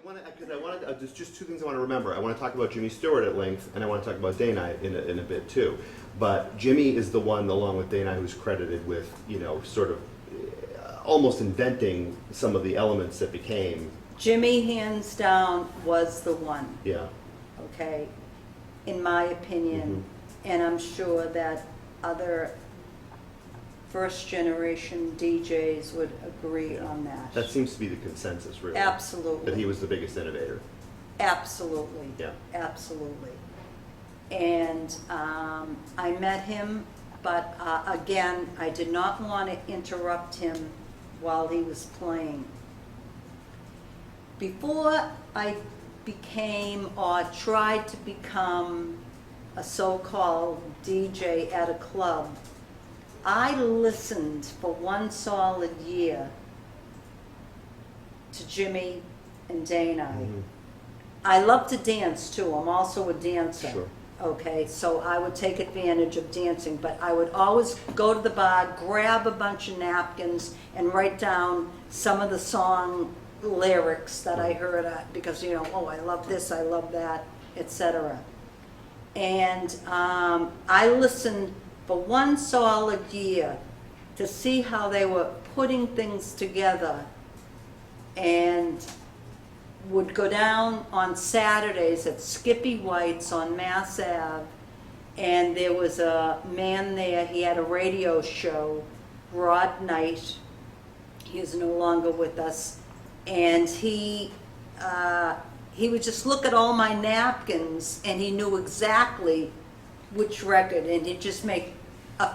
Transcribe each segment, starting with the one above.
because I wanted, there's just two things I want to remember. I want to talk about Jimmy Stewart at length, and I want to talk about Dana in a bit too. But Jimmy is the one, along with Dana, who's credited with, sort of almost inventing some of the elements that became. Jimmy, hands down, was the one. Yeah. Okay, in my opinion, and I'm sure that other first-generation DJs would agree on that. That seems to be the consensus, really. Absolutely. That he was the biggest innovator. Absolutely. Yeah. Absolutely. And I met him, but again, I did not want to interrupt him while he was playing. Before I became or tried to become a so-called DJ at a club, I listened for one solid year to Jimmy and Dana. I love to dance too. I'm also a dancer. Sure. Okay, so I would take advantage of dancing, but I would always go to the bar, grab a bunch of napkins, and write down some of the song lyrics that I heard, because, oh, I love this, I love that, etc. And I listened for one solid year to see how they were putting things together, and would go down on Saturdays at Skippy White's on Mass Ave, and there was a man there, he had a radio show, Rod Knight, he is no longer with us, and he would just look at all my napkins, and he knew exactly which record, and he'd just make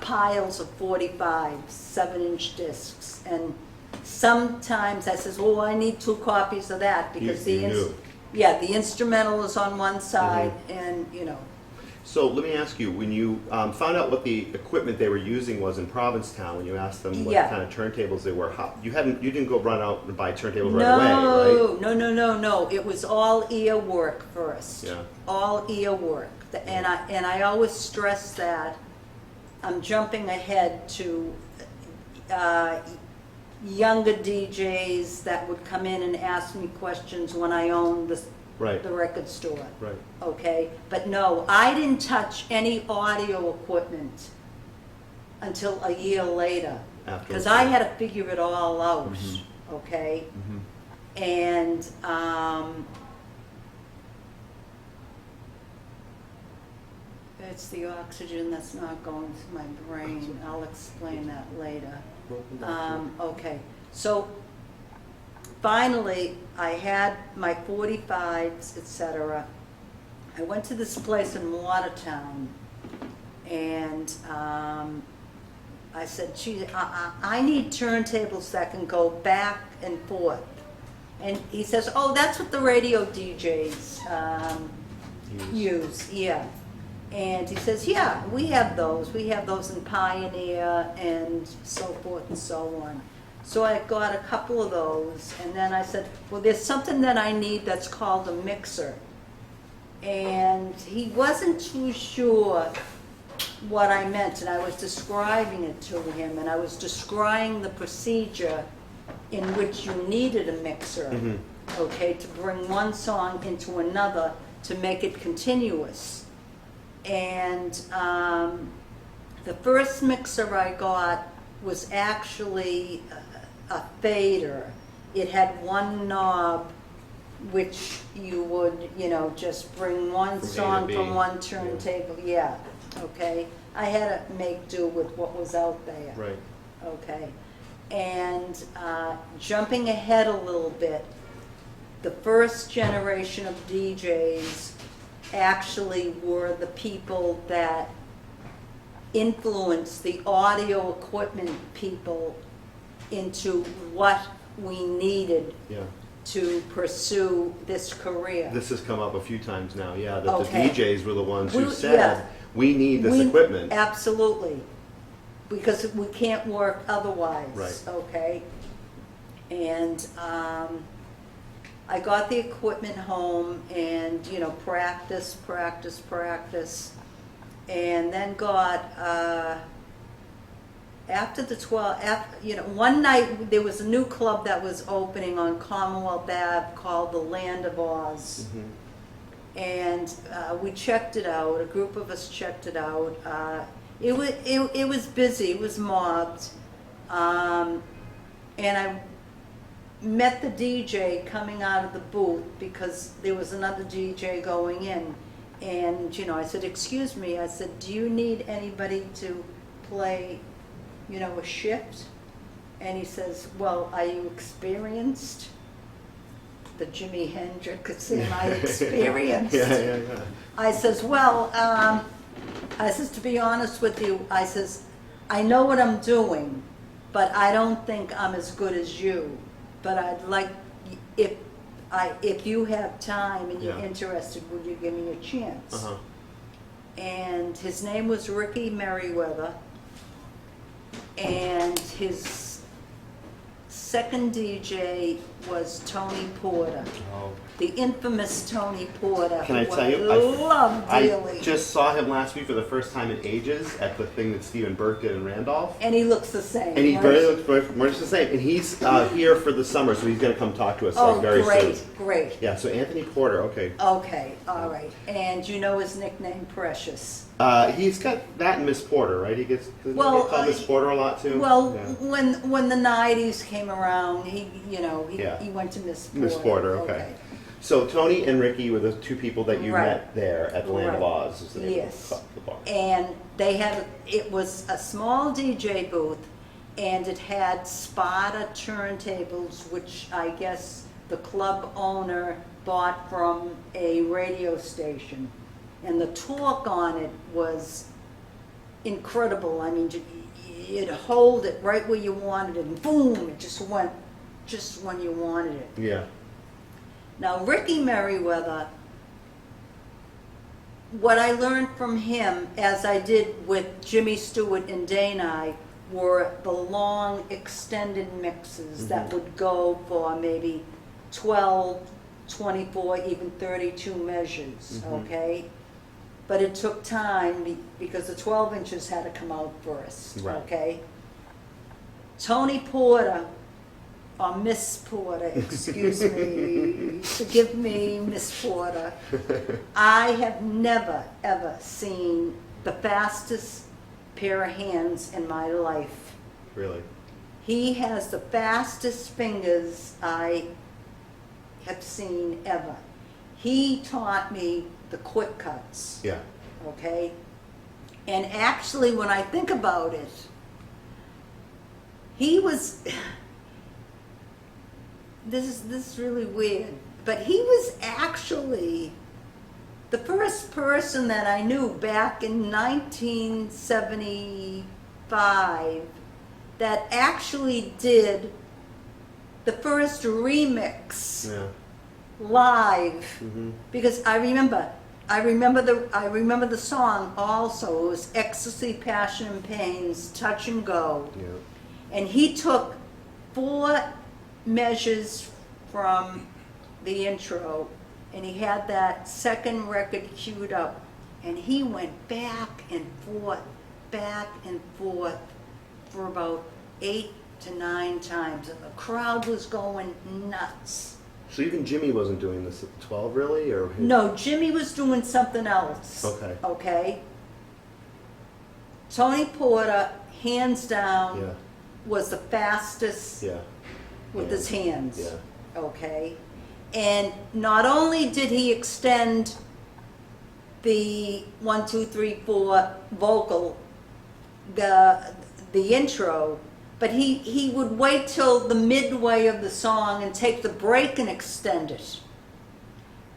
piles of 45s, 7-inch discs, and sometimes I says, "Oh, I need 2 copies of that," because You knew. the instrumental is on one side, and So let me ask you, when you found out what the equipment they were using was in Provincetown, when you asked them what kind of turntables they were, you didn't go run out and buy turntables right away, right? No. It was all ear work first. Yeah. All ear work, and I always stress that. I'm jumping ahead to younger DJs that would come in and ask me questions when I owned the record store. Right. Okay, but no, I didn't touch any audio equipment until a year later, because I had to figure it all out. Okay, and it's the oxygen that's not going to my brain. I'll explain that later. Okay, so finally I had my 45s, etc. I went to this place in Watertown, and I said, "Gee, I need turntables that can go back and forth." And he says, "Oh, that's what the radio DJs use, yeah." And he says, "Yeah, we have those. We have those in Pioneer and so forth and so on." So I got a couple of those, and then I said, "Well, there's something that I need that's called a mixer." And he wasn't too sure what I meant, and I was describing it to him, and I was describing the procedure in which you needed a mixer, okay, to bring one song into another to make it continuous. And the first mixer I got was actually a fader. It had one knob, which you would, just bring one song from one turntable. Yeah, okay. I had to make do with what was out there. Right. Okay. And jumping ahead a little bit, the first generation of DJs actually were the people that influenced the audio equipment people into what we needed to pursue this career. This has come up a few times now, that the DJs were the ones who We said, we need this equipment. Absolutely, because we can't work otherwise. Right. Okay, and I got the equipment home, and practice, and then got after the 12, one night there was a new club that was opening on Commonwealth Ave called the Land of Oz. And we checked it out, a group of us checked it out. It was busy, it was mobbed. And I met the DJ coming out of the booth because there was another DJ going in. And, I said, excuse me, I said, do you need anybody to play, a shift? And he says, well, are you experienced? The Jimi Hendrix, am I experienced? Yeah. I says, well, I says, to be honest with you, I says, I know what I'm doing, but I don't think I'm as good as you. But I'd like, if you have time and you're interested, would you give me a chance? And his name was Ricky Merriweather, and his second DJ was Tony Porter, the infamous Tony Porter. Can I who tell you, love dearly. I just saw him last week for the first time in ages at the thing that Stephen Burke did in Randolph. And he looks the same. And he right? looks very much the same. And he's here for the summer, so he's going to come talk to us very soon. Great. Yeah, so Anthony Porter, okay. Okay, all right. And you know his nickname, Precious? He's got that and Miss Porter, right? He gets Well, called Miss Porter a lot too. Well, Yeah. when the 90s came around, he went to Miss Porter. Miss Porter, okay. So Tony and Ricky were the two people that you Right. met there at the Land of Right. Oz. Is the name Yes. of the bar. And it was a small DJ booth, and it had Sparta turntables, which I guess the club owner bought from a radio station. And the torque on it was incredible. I mean, you'd hold it right where you wanted it, and boom, it just went just when you wanted it. Yeah. Now, Ricky Merriweather, what I learned from him, as I did with Jimmy Stewart and Deejay, were the long extended mixes that would go for maybe 12, 24, even 32 measures, okay? But it took time because the 12 inches had to come out first, Right. okay? Tony Porter, or Miss Porter, excuse me, forgive me, Miss Porter. I have never, ever seen the fastest pair of hands in my life. Really? He has the fastest fingers I have seen ever. He taught me the quick cuts, Yeah. okay? And actually, when I think about it, he was... This is really weird, but he was actually the first person that I knew back in 1975 that actually did the first remix live. Because I remember the song also. It was Ecstasy, Passion and Pain's Touch and Go. Yeah. And he took 4 measures from the intro, and he had that second record queued up, and he went back and forth for about 8 to 9 times, and the crowd was going nuts. So even Jimmy wasn't doing this at 12, really, or No, Jimmy was doing something else. Okay. Okay. Tony Porter, hands down, was the fastest with his hands. Yeah. Okay. And not only did he extend the 1, 2, 3, 4 vocal, the intro, but he would wait till the midway of the song and take the break and extend it.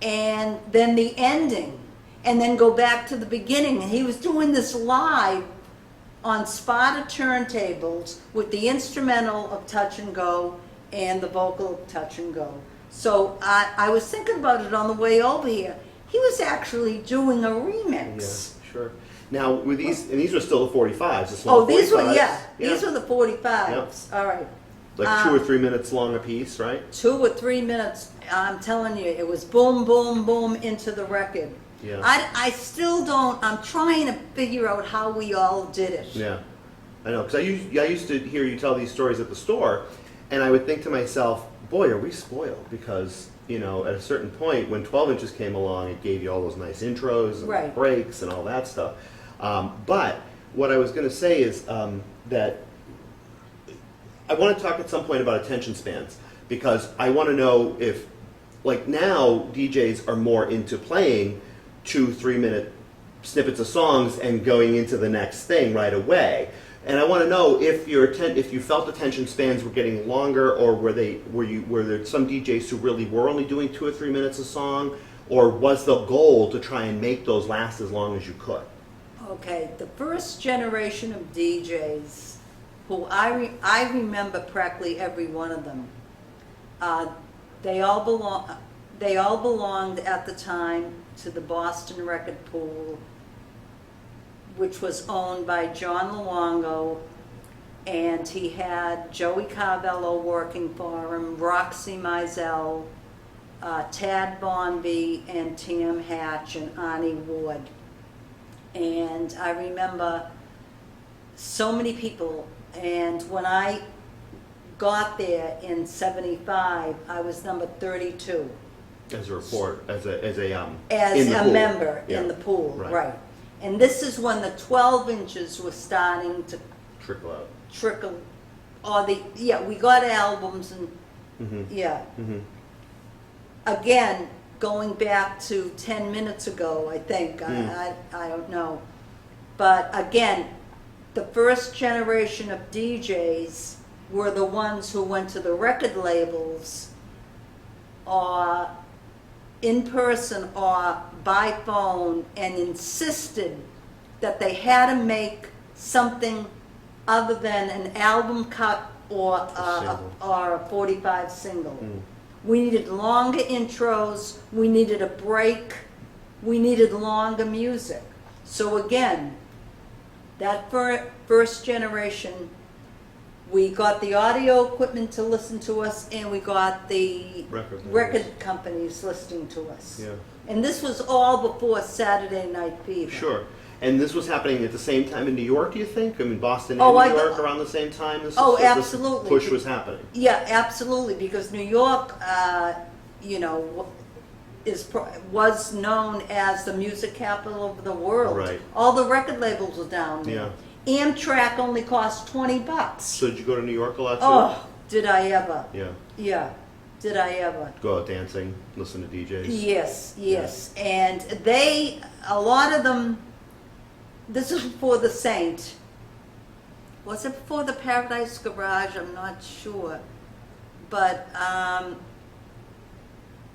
And then the ending, and then go back to the beginning. And he was doing this live on Sparta turntables with the instrumental of Touch and Go and the vocal of Touch and Go. So I was thinking about it on the way over here. He was actually doing a remix. Yeah, sure. Now, with these, and these were still the 45s, the small 45s. These were, these were the 45s. Yep. All right. Like 2 or 3 minutes long a piece, right? 2 or 3 minutes, I'm telling you, it was boom, boom, boom into the record. Yeah. I still don't, I'm trying to figure out how we all did it. Yeah. I know, because I used to hear you tell these stories at the store, and I would think to myself, boy, are we spoiled? Because, you know, at a certain point, when 12 inches came along, it gave you all those nice intros and Right. breaks and all that stuff. But what I was going to say is that I want to talk at some point about attention spans, because I want to know if, like now, DJs are more into playing 2-3 minute snippets of songs and going into the next thing right away. And I want to know if if you felt attention spans were getting longer, or were there some DJs who really were only doing 2 or 3 minutes a song, or was the goal to try and make those last as long as you could? Okay, the first generation of DJs, who I remember practically every one of them, they all belonged at the time to the Boston Record Pool, which was owned by John Luongo, and he had Joey Carvello working for him, Roxy Mizell, Tad Bonby, and Tam Hatch, and Arnie Ward. And I remember so many people, and when I got there in '75, I was number 32. As a report, as a As in the a pool. member Yeah. in the pool, Right. right. And this is when the 12 inches were starting to Trickle out. trickle, we got albums and, Mm-hmm. yeah. Mm-hmm. Again, going back to 10 minutes ago, I think, Mm. I don't know. But again, the first generation of DJs were the ones who went to the record labels or in person or by phone and insisted that they had to make something other than an album cut or a 45 single. Mm. We needed longer intros, we needed a break, we needed longer music. So again, that first generation, we got the audio equipment to listen to us, and we got the record companies listening to us. Yeah. And this was all before Saturday Night Fever. Sure. And this was happening at the same time in New York, do you think? I mean, Boston Oh, and New York around the same time? This absolutely. push was happening. Yeah, absolutely, because New York, you know, was known as the music capital of the world. Right. All the record labels were down there. Yeah. Amtrak only cost $20. So did you go to New York a lot too? Oh, did I ever? Yeah. Yeah, did I ever? Go out dancing, listen to DJs. Yes. And a lot of them, this is before the Saint. Was it before the Paradise Garage? I'm not sure. But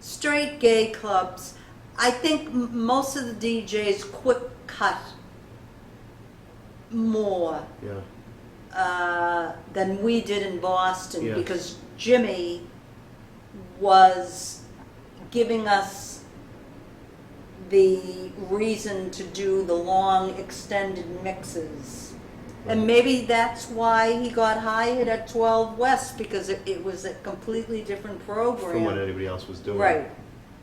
straight gay clubs, I think most of the DJs quick cut more than we did in Boston, Yes. because Jimmy was giving us the reason to do the long extended mixes. And maybe that's why he got hired at 12 West, because it was a completely different program. From what anybody else was doing. Right.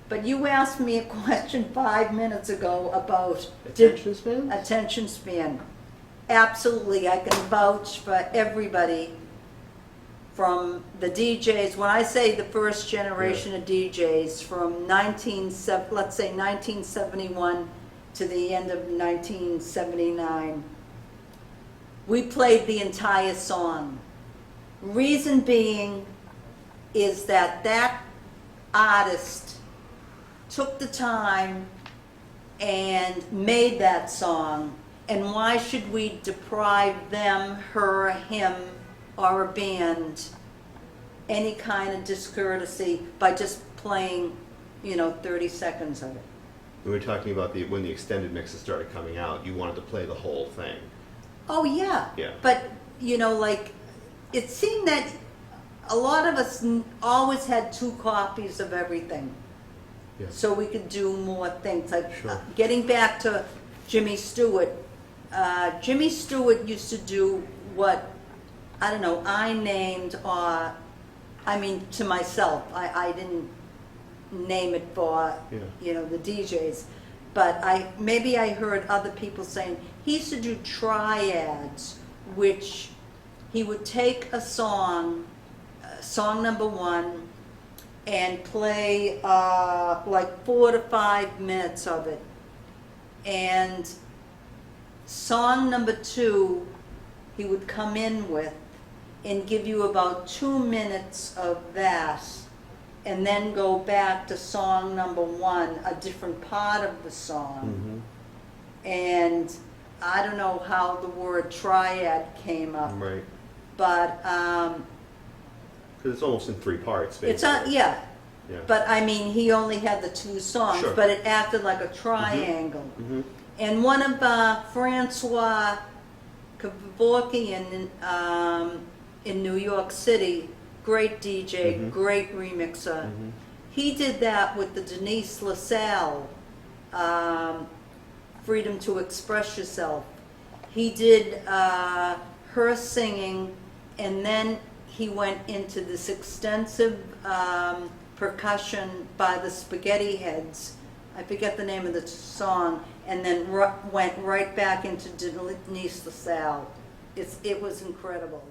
But you asked me a question 5 minutes ago about Attention span? attention span. Absolutely, I can vouch for everybody from the DJs. When I say the first generation of DJs from let's say 1971 to the end of 1979, we played the entire song. Reason being is that artist took the time and made that song, and why should we deprive them, her, him, or a band any kind of discourtesy by just playing, 30 seconds of it? We were talking about when the extended mixes started coming out, you wanted to play the whole thing. Oh, yeah. Yeah. But, it seemed that a lot of us always had 2 copies of everything. Yeah. So we could do more things. Like Sure. Getting back to Jimmy Stewart, Jimmy Stewart used to do what, I don't know, I named, to myself. I didn't name it for, the DJs. But maybe I heard other people saying he used to do triads which he would take a song, song number one, and play like 4 to 5 minutes of it. And song number two, he would come in with and give you about 2 minutes of that, and then go back to song number one, a different part of the song. And I don't know how the word triad came up, Right. but Because it's almost in 3 parts, basically. it's on, yeah. Yeah. But I mean, he only had the 2 songs, Sure. but it acted like a triangle. And one of Francois Kevorkian in New York City, great DJ, great remixer. He did that with the Denise LaSalle, Freedom to Express Yourself. He did her singing, and then he went into this extensive percussion by the Spaghetti Heads. I forget the name of the song, and then went right back into Denise LaSalle. It was incredible.